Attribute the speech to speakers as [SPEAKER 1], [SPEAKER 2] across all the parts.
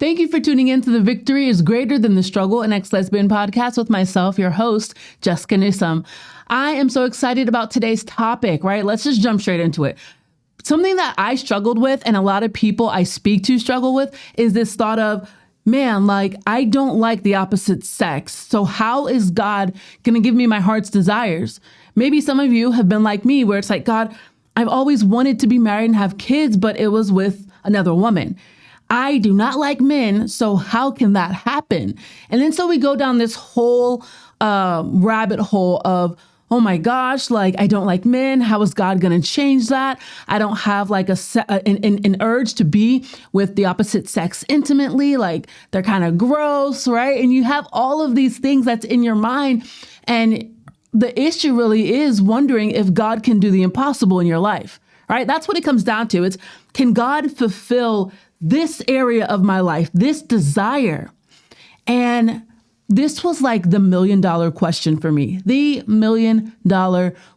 [SPEAKER 1] Thank you for tuning in to The Victory is Greater Than the Struggle, an ex-lesbian podcast with myself, your host, Jessica Newsome. I am so excited about today's topic, right? Let's just jump straight into it. Something that I struggled with and a lot of people I speak to struggle with is this thought of, man, like, I don't like the opposite sex. So how is God going to give me my heart's desires? Maybe some of you have been like me, where it's like, God, I've always wanted to be married and have kids, but it was with another woman. I do not like men, so how can that happen? And then so we go down this whole rabbit hole of, oh my gosh, like, I don't like men. How is God going to change that? I don't have like an urge to be with the opposite sex intimately. Like, they're kind of gross, right? And you have all of these things that's in your mind. And the issue really is wondering if God can do the impossible in your life, right? That's what it comes down to. It's, can God fulfill this area of my life, this desire? And this was like the $1 million question for me, the $1 million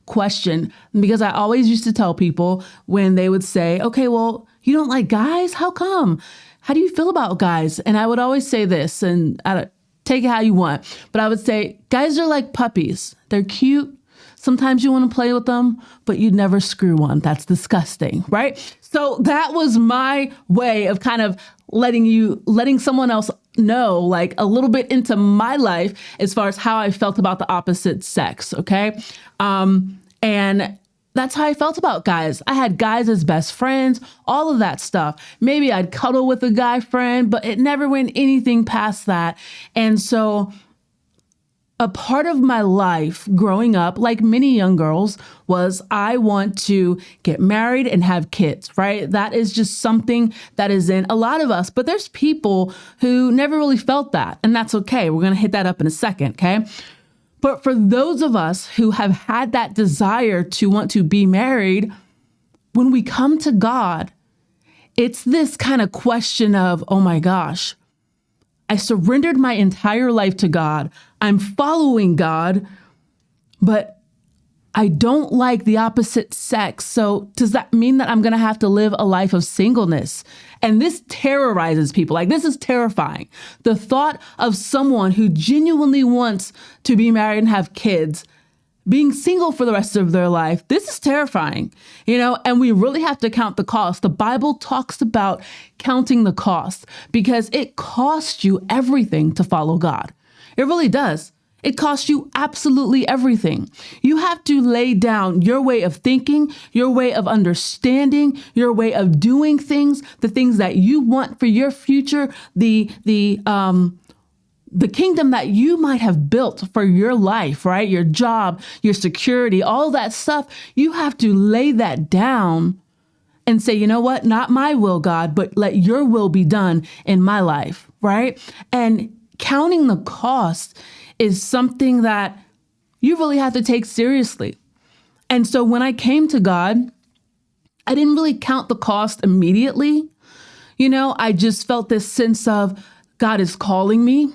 [SPEAKER 1] question, because I always used to tell people when they would say, okay, well, you don't like guys? How come? How do you feel about guys? And I would always say this, and take it how you want, but I would say, guys are like puppies. They're cute. Sometimes you want to play with them, but you'd never screw one. That's disgusting, right? So that was my way of kind of letting someone else know, like, a little bit into my life as far as how I felt about the opposite sex, okay? And that's how I felt about guys. I had guys as best friends, all of that stuff. Maybe I'd cuddle with a guy friend, but it never went anything past that. And so a part of my life growing up, like many young girls, was I want to get married and have kids, right? That is just something that is in a lot of us, but there's people who never really felt that, and that's okay. We're going to hit that up in a second, okay? But for those of us who have had that desire to want to be married, when we come to God, it's this kind of question of, oh my gosh, I surrendered my entire life to God. I'm following God, but I don't like the opposite sex. So does that mean that I'm going to have to live a life of singleness? And this terrorizes people. Like, this is terrifying. The thought of someone who genuinely wants to be married and have kids being single for the rest of their life, this is terrifying, and we really have to count the cost. The Bible talks about counting the cost because it costs you everything to follow God. It really does. It costs you absolutely everything. You have to lay down your way of thinking, your way of understanding, your way of doing things, the things that you want for your future, the kingdom that you might have built for your life, right? Your job, your security, all that stuff. You have to lay that down and say, you know what? Not my will, God, but let your will be done in my life, right? And counting the cost is something that you really have to take seriously. And so when I came to God, I didn't really count the cost immediately. I just felt this sense of God is calling me.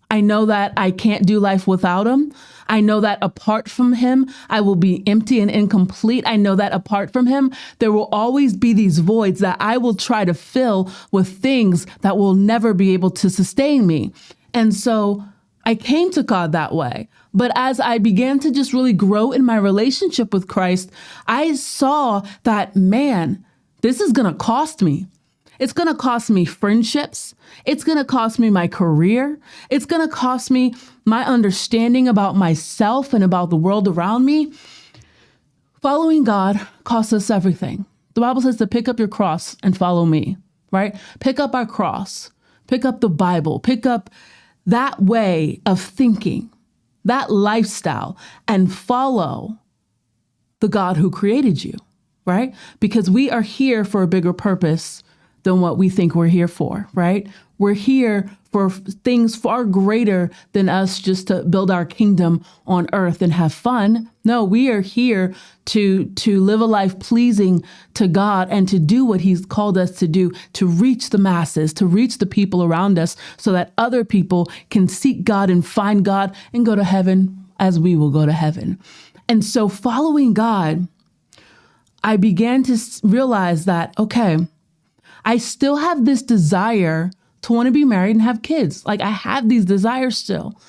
[SPEAKER 1] I know that I can't do life without him. I know that apart from him, I will be empty and incomplete. I know that apart from him, there will always be these voids that I will try to fill with things that will never be able to sustain me. And so I came to God that way. But as I began to just really grow in my relationship with Christ, I saw that, man, this is going to cost me. It's going to cost me friendships. It's going to cost me my career. It's going to cost me my understanding about myself and about the world around me. Following God costs us everything. The Bible says to pick up your cross and follow me, right? Pick up our cross, pick up the Bible, pick up that way of thinking, that lifestyle, and follow the God who created you, right? Because we are here for a bigger purpose than what we think we're here for, right? We're here for things far greater than us just to build our kingdom on earth and have fun. No, we are here to live a life pleasing to God and to do what he's called us to do, to reach the masses, to reach the people around us so that other people can seek God and find God and go to heaven as we will go to heaven. And so following God, I began to realize that, okay, I still have this desire to want to be married and have kids. Like I have these desires still.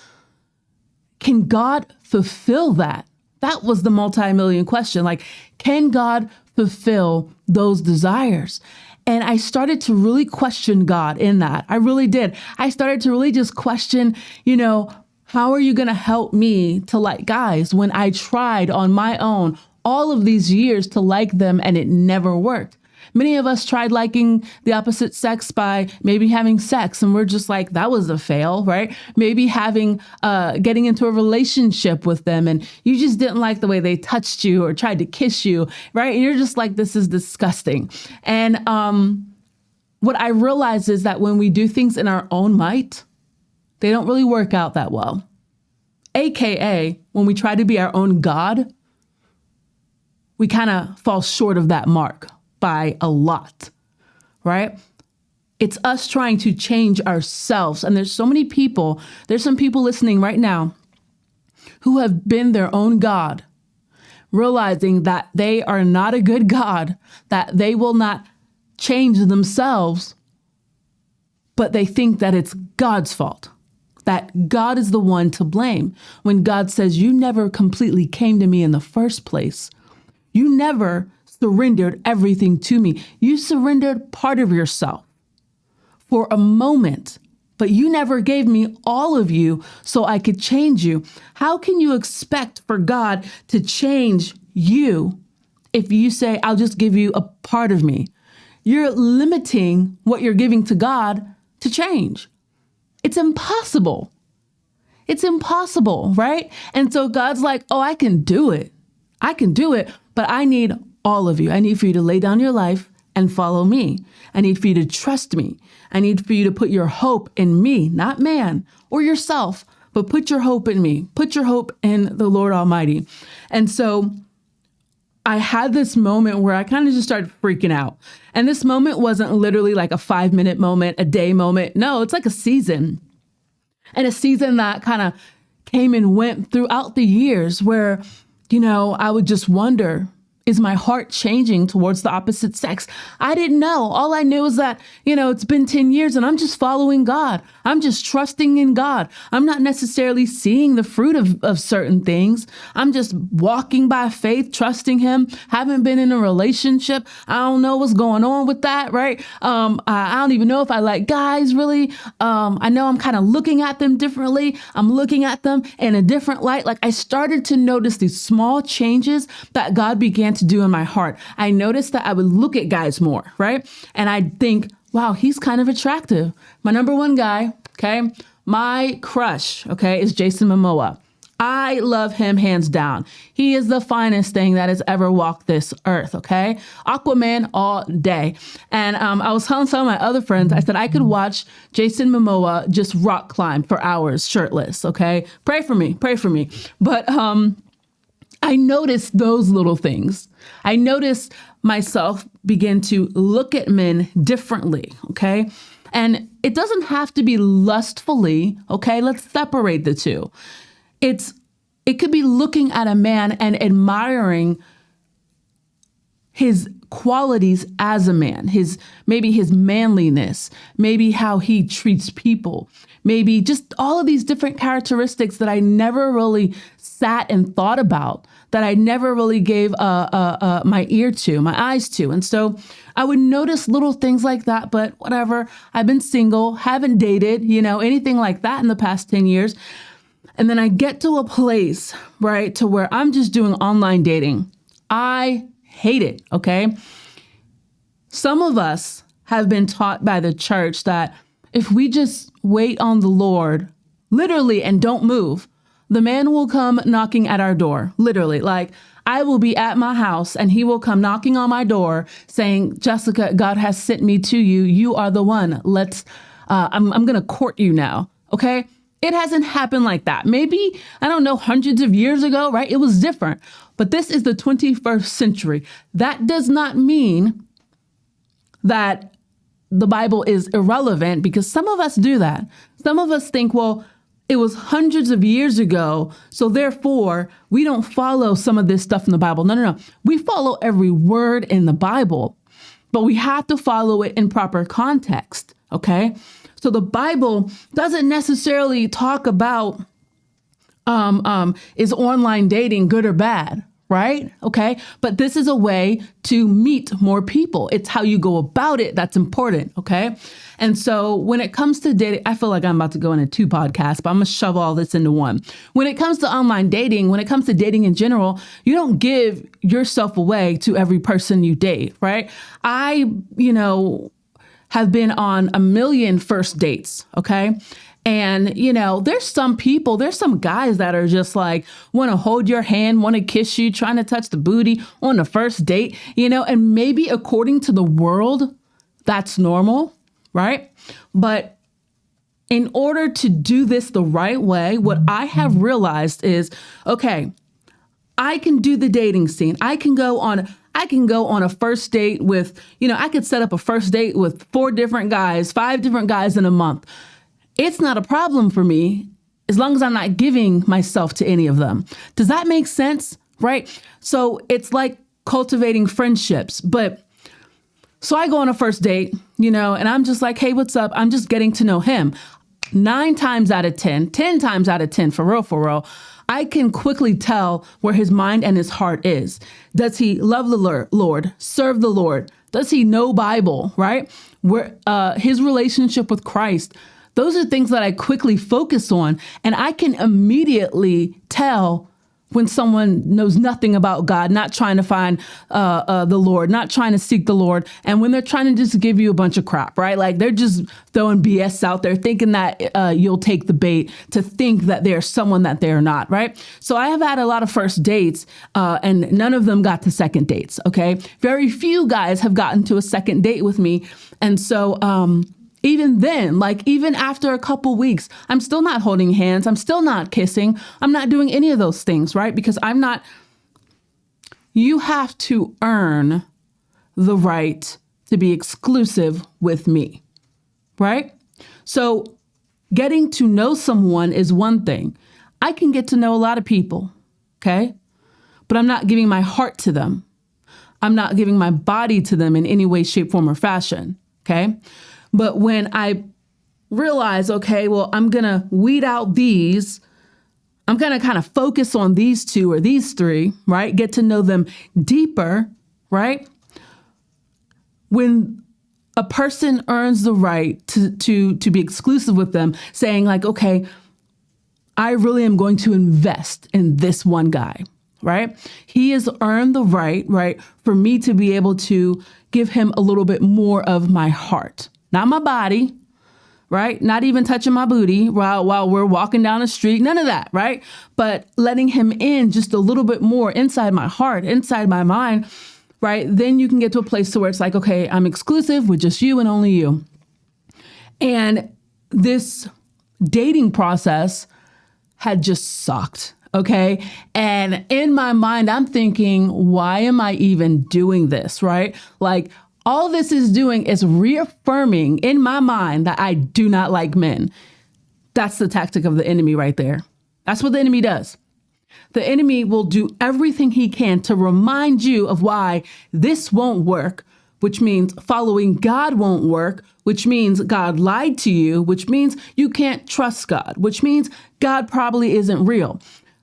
[SPEAKER 1] Can God fulfill that? That was the multi-million question. Like, can God fulfill those desires? And I started to really question God in that. I really did. I started to really just question, how are you going to help me to like guys when I tried on my own all of these years to like them and it never worked? Many of us tried liking the opposite sex by maybe having sex, and we're just like, that was a fail, right? Maybe getting into a relationship with them and you just didn't like the way they touched you or tried to kiss you, right? And you're just like, this is disgusting. And what I realized is that when we do things in our own might, they don't really work out that well. AKA, when we try to be our own God, we kind of fall short of that mark by a lot, right? It's us trying to change ourselves. And there's some people listening right now who have been their own God, realizing that they are not a good God, that they will not change themselves, but they think that it's God's fault, that God is the one to blame. When God says, you never completely came to me in the first place. You never surrendered everything to me. You surrendered part of yourself for a moment, but you never gave me all of you so I could change you. How can you expect for God to change you if you say, I'll just give you a part of me? You're limiting what you're giving to God to change. It's impossible. It's impossible, right? And so God's like, oh, I can do it. But I need all of you. I need for you to lay down your life and follow me. I need for you to trust me. I need for you to put your hope in me, not man or yourself, but put your hope in me. Put your hope in the Lord Almighty. And so I had this moment where I kind of just started freaking out. And this moment wasn't literally like a 5-minute moment, a day moment. No, it's like a season. And a season that kind of came and went throughout the years where, I would just wonder, is my heart changing towards the opposite sex? I didn't know. All I knew is that, it's been 10 years and I'm just following God. I'm just trusting in God. I'm not necessarily seeing the fruit of certain things. I'm just walking by faith, trusting him. Haven't been in a relationship. I don't know what's going on with that, right? I don't even know if I like guys really. I know I'm kind of looking at them differently. I'm looking at them in a different light. Like I started to notice these small changes that God began to do in my heart. I noticed that I would look at guys more, right? And I'd think, wow, he's kind of attractive. My number one guy, okay, my crush, okay, is Jason Momoa. I love him hands down. He is the finest thing that has ever walked this earth, okay? Aquaman all day. And I was telling some of my other friends, I said I could watch Jason Momoa just rock climb for hours shirtless, okay? Pray for me. But I noticed those little things. I noticed myself begin to look at men differently, okay? And it doesn't have to be lustfully, okay? Let's separate the two. It could be looking at a man and admiring his qualities as a man, maybe his manliness, maybe how he treats people, maybe just all of these different characteristics that I never really sat and thought about, that I never really gave my ear to, my eyes to. And so I would notice little things like that, but whatever. I've been single, haven't dated, anything like that in the past 10 years. And then I get to a place, right, to where I'm just doing online dating. I hate it, okay? Some of us have been taught by the church that if we just wait on the Lord, literally, and don't move, the man will come knocking at our door, literally. Like, I will be at my house and he will come knocking on my door saying, Jessica, God has sent me to you. You are the one. I'm going to court you now, okay? It hasn't happened like that. Maybe, I don't know, hundreds of years ago, right? It was different. But this is the 21st century. That does not mean that the Bible is irrelevant, because some of us do that. Some of us think, well, it was hundreds of years ago, so therefore we don't follow some of this stuff in the Bible. No. We follow every word in the Bible, but we have to follow it in proper context, okay? So the Bible doesn't necessarily talk about is online dating good or bad, right? Okay. But this is a way to meet more people. It's how you go about it that's important. Okay. And so when it comes to dating, I feel like I'm about to go into 2 podcasts, but I'm going to shove all this into one. When it comes to online dating, when it comes to dating in general, you don't give yourself away to every person you date, right? I, have been on a million first dates. Okay. And, there's some guys that are just like, want to hold your hand, want to kiss you, trying to touch the booty on the first date, and maybe according to the world, that's normal, right? But in order to do this the right way, what I have realized is, okay, I can do the dating scene. I can go on a first date with, I could set up a first date with 4 different guys, 5 different guys in a month. It's not a problem for me as long as I'm not giving myself to any of them. Does that make sense? Right? So it's like cultivating friendships. So I go on a first date, and I'm just like, hey, what's up? I'm just getting to know him. 9 times out of 10 times out of 10, for real, I can quickly tell where his mind and his heart is. Does he love the Lord, serve the Lord? Does he know Bible, right? Where his relationship with Christ. Those are things that I quickly focus on, and I can immediately tell when someone knows nothing about God, not trying to find the Lord, not trying to seek the Lord, and when they're trying to just give you a bunch of crap, right? Like they're just throwing BS out there, thinking that you'll take the bait to think that they're someone that they're not, right? So I have had a lot of first dates, and none of them got to second dates, okay? Very few guys have gotten to a second date with me, and so even then, even after a couple weeks, I'm still not holding hands. I'm still not kissing. I'm not doing any of those things, right? Because you have to earn the right to be exclusive with me, right? So getting to know someone is one thing. I can get to know a lot of people, okay? But I'm not giving my heart to them. I'm not giving my body to them in any way, shape, form, or fashion, okay? But when I realize, okay, well, I'm going to weed out these, I'm going to kind of focus on these 2 or these 3, right? Get to know them deeper, right? When a person earns the right to be exclusive with them, saying like, okay, I really am going to invest in this one guy, right? He has earned the right, for me to be able to give him a little bit more of my heart. Not my body, right? Not even touching my booty while we're walking down the street. None of that, right? But letting him in just a little bit more inside my heart, inside my mind, right? Then you can get to a place to where it's like, okay, I'm exclusive with just you and only you. And this dating process had just sucked, okay? And in my mind, I'm thinking, why am I even doing this, right? Like, all this is doing is reaffirming in my mind that I do not like men. That's the tactic of the enemy right there. That's what the enemy does. The enemy will do everything he can to remind you of why this won't work, which means following God won't work, which means God lied to you, which means you can't trust God, which means God probably isn't real.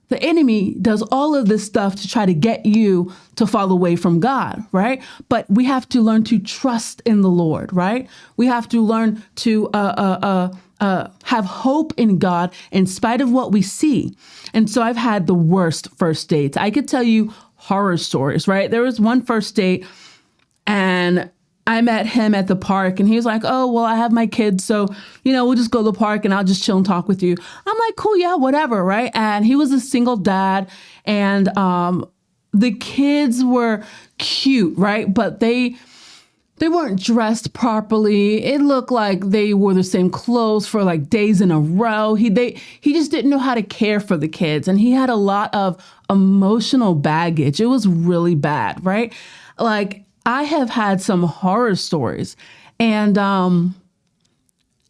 [SPEAKER 1] The enemy does all of this stuff to try to get you to fall away from God, right? But we have to learn to trust in the Lord, right? We have to learn to have hope in God in spite of what we see. And so I've had the worst first dates. I could tell you horror stories, right? There was one first date and I met him at the park and he was like, oh, well, I have my kids. So, we'll just go to the park and I'll just chill and talk with you. I'm like, cool. Yeah, whatever. Right. And he was a single dad and the kids were cute. Right. But they weren't dressed properly. It looked like they wore the same clothes for like days in a row. He just didn't know how to care for the kids. And he had a lot of emotional baggage. It was really bad. Right. Like, I have had some horror stories and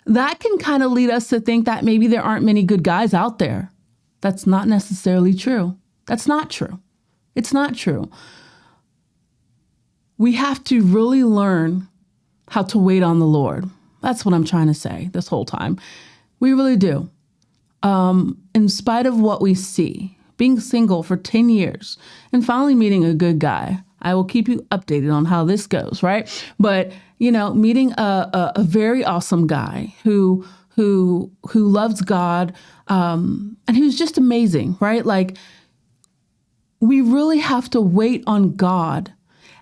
[SPEAKER 1] that can kind of lead us to think that maybe there aren't many good guys out there. That's not necessarily true. That's not true. It's not true. We have to really learn how to wait on the Lord, That's what I'm trying to say this whole time. We really do. In spite of what we see, being single for 10 years and finally meeting a good guy, I will keep you updated on how this goes, right? But, meeting a very awesome guy who loves God, and who's just amazing, right? Like, we really have to wait on God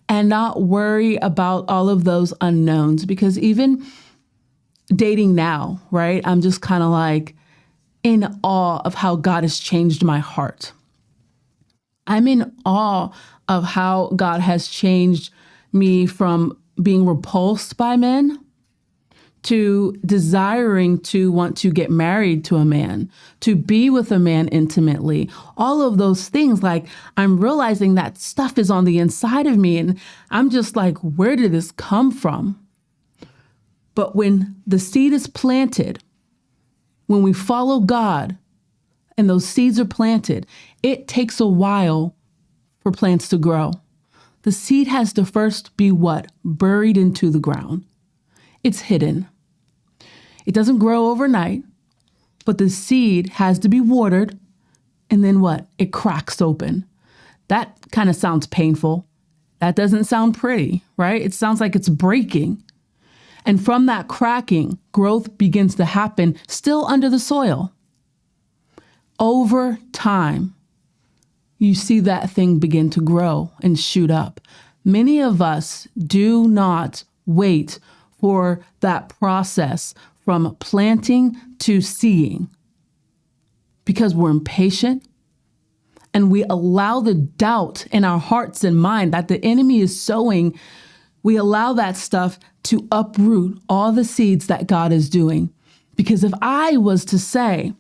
[SPEAKER 1] and not worry about all of those unknowns, because even dating now, right? I'm just kind of like in awe of how God has changed my heart. I'm in awe of how God has changed me from being repulsed by men to desiring to want to get married to a man, to be with a man intimately. All of those things, like, I'm realizing that stuff is on the inside of me. And I'm just like, where did this come from? But when the seed is planted, when we follow God and those seeds are planted, it takes a while for plants to grow. The seed has to first be what? Buried into the ground. It's hidden. It doesn't grow overnight, but the seed has to be watered, and then what? It cracks open. That kind of sounds painful. That doesn't sound pretty, right? It sounds like it's breaking. And from that cracking, growth begins to happen still under the soil. Over time, you see that thing begin to grow and shoot up. Many of us do not wait for that process from planting to seeing because we're impatient and we allow the doubt in our hearts and mind that the enemy is sowing. We allow that stuff to uproot all the seeds that God is doing. Because if I was to say,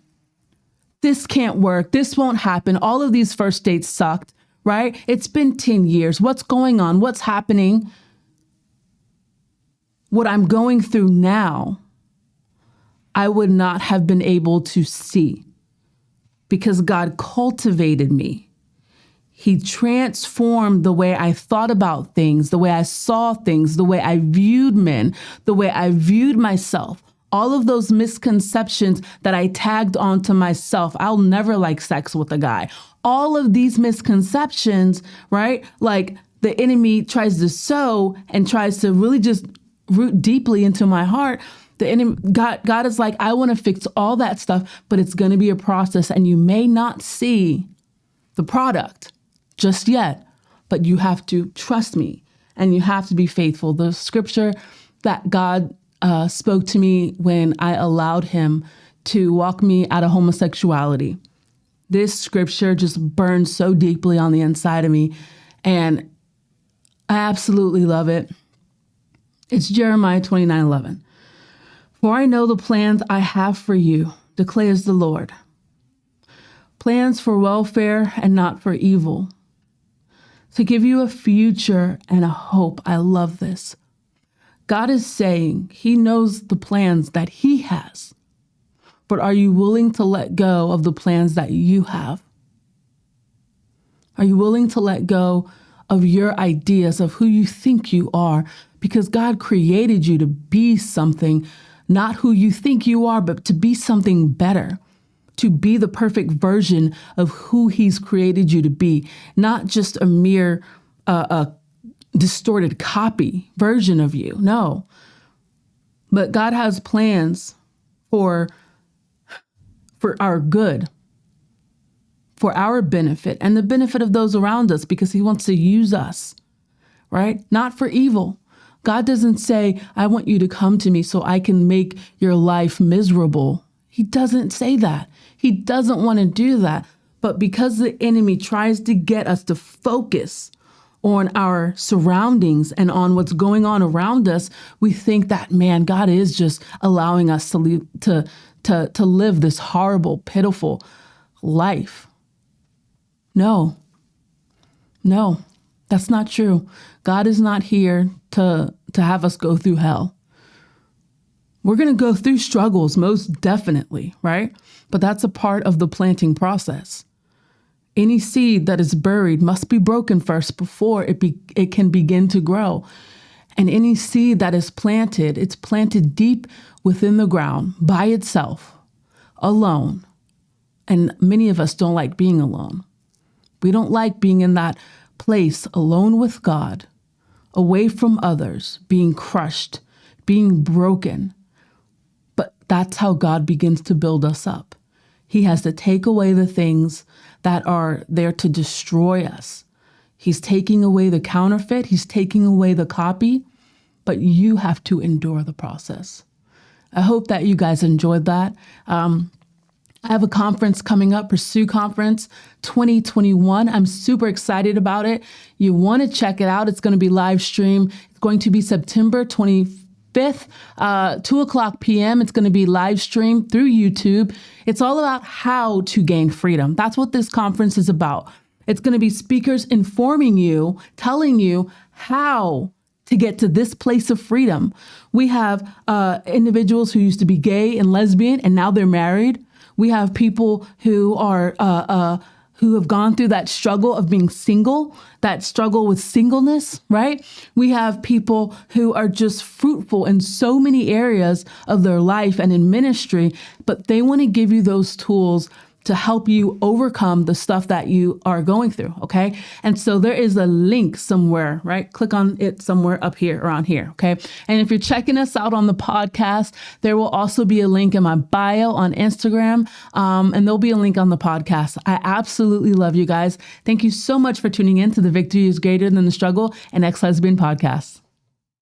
[SPEAKER 1] this can't work, this won't happen, all of these first dates sucked, right? It's been 10 years. What's going on? What's happening? What I'm going through now, I would not have been able to see because God cultivated me. He transformed the way I thought about things, the way I saw things, the way I viewed men, the way I viewed myself. All of those misconceptions that I tagged onto myself. I'll never like sex with a guy. All of these misconceptions, right? Like the enemy tries to sow and tries to really just root deeply into my heart. The enemy, God is like, I want to fix all that stuff, but it's going to be a process and you may not see the product just yet, but you have to trust me and you have to be faithful. The scripture that God spoke to me when I allowed him to walk me out of homosexuality. This scripture just burned so deeply on the inside of me, and I absolutely love it. It's Jeremiah 29:11. For I know the plans I have for you, declares the Lord. Plans for welfare and not for evil, to give you a future and a hope. I love this. God is saying he knows the plans that he has, but are you willing to let go of the plans that you have? Are you willing to let go of your ideas of who you think you are? Because God created you to be something, not who you think you are, but to be something better, to be the perfect version of who he's created you to be, not just a mere distorted copy version of you. No. But God has plans for our good, for our benefit and the benefit of those around us, because he wants to use us, right? Not for evil. God doesn't say, I want you to come to me so I can make your life miserable. He doesn't say that. He doesn't want to do that. But because the enemy tries to get us to focus on our surroundings and on what's going on around us, we think that, man, God is just allowing us to live this horrible, pitiful life. No, that's not true. God is not here to have us go through hell. We're going to go through struggles, most definitely, right? But that's a part of the planting process. Any seed that is buried must be broken first before it can begin to grow. And any seed that is planted, it's planted deep within the ground by itself, alone. And many of us don't like being alone. We don't like being in that place alone with God, away from others, being crushed, being broken. But that's how God begins to build us up. He has to take away the things that are there to destroy us. He's taking away the counterfeit. He's taking away the copy, but you have to endure the process. I hope that you guys enjoyed that. I have a conference coming up, Pursue Conference 2021. I'm super excited about it. You want to check it out. It's going to be live stream. It's going to be September 25th, 2:00 p.m. It's going to be live streamed through YouTube. It's all about how to gain freedom. That's what this conference is about. It's going to be speakers informing you, telling you how to get to this place of freedom. We have individuals who used to be gay and lesbian, and now they're married. We have people who are who have gone through that struggle of being single, that struggle with singleness, right? We have people who are just fruitful in so many areas of their life and in ministry, but they want to give you those tools to help you overcome the stuff that you are going through, okay? And so there is a link somewhere, right? Click on it somewhere up here, around here, okay? And if you're checking us out on the podcast, there will also be a link in my bio on Instagram, and there'll be a link on the podcast. I absolutely love you guys. Thank you so much for tuning in to the Victory is Greater Than the Struggle and Ex-Lesbian podcast.